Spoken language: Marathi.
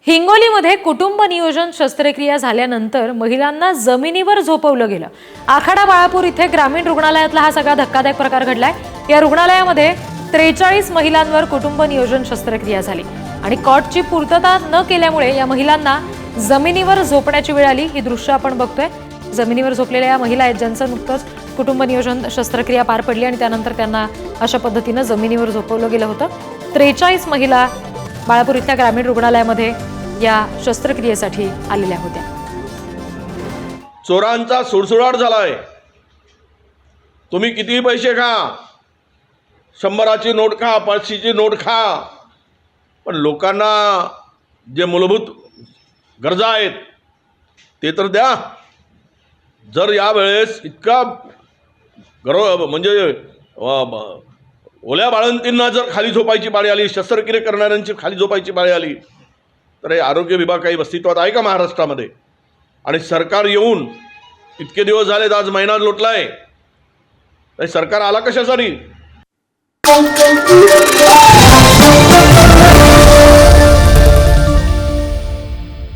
हिंगोलीमध्ये कुटुंब नियोजन शस्त्रक्रिया झाल्यानंतर महिलांना जमिनीवर झोपवलं गेलं। आखाडा बाळापूर इथे ग्रामीण रुग्णालयातला हा सगळा धक्कादायक प्रकार घडलाय। या रुग्णालयामध्ये 43 महिलांवर कुटुंब नियोजन शस्त्रक्रिया झाली आणि कॉटची पूर्तता न केल्यामुळे या महिलांना जमिनीवर झोपण्याची वेळ आली। ही दृश्य आपण बघतोय। जमिनीवर झोपलेल्या या महिला आहेत ज्यांचं नुकतंच कुटुंब नियोजन शस्त्रक्रिया पार पडली आणि त्यानंतर त्यांना अशा पद्धतीने जमिनीवर झोपवलं गेलं होतं। 43 महिला बाळापूर इथल्या ग्रामीण रुग्णालयामध्ये या शस्त्रक्रियेसाठी आलेल्या होत्या। चोरांचा सुळसुळाट झालाय। तुम्ही किती पैसे खा, 100ची नोट खा, 500ची नोट खा, पण लोकांना जे मूलभूत गरजा आहेत ते तर द्या। जर यावेळेस इतका म्हणजे ओल्या बाळंतींना जर खाली झोपायची पाळी आली, शस्त्रक्रिया करणाऱ्यांची खाली झोपायची पाळी आली, तर हे आरोग्य विभाग काही अस्तित्वात आहे का महाराष्ट्रामध्ये? आणि सरकार येऊन इतके दिवस झालेत, आज महिना लोटलाय, सरकार आला कशासाठी?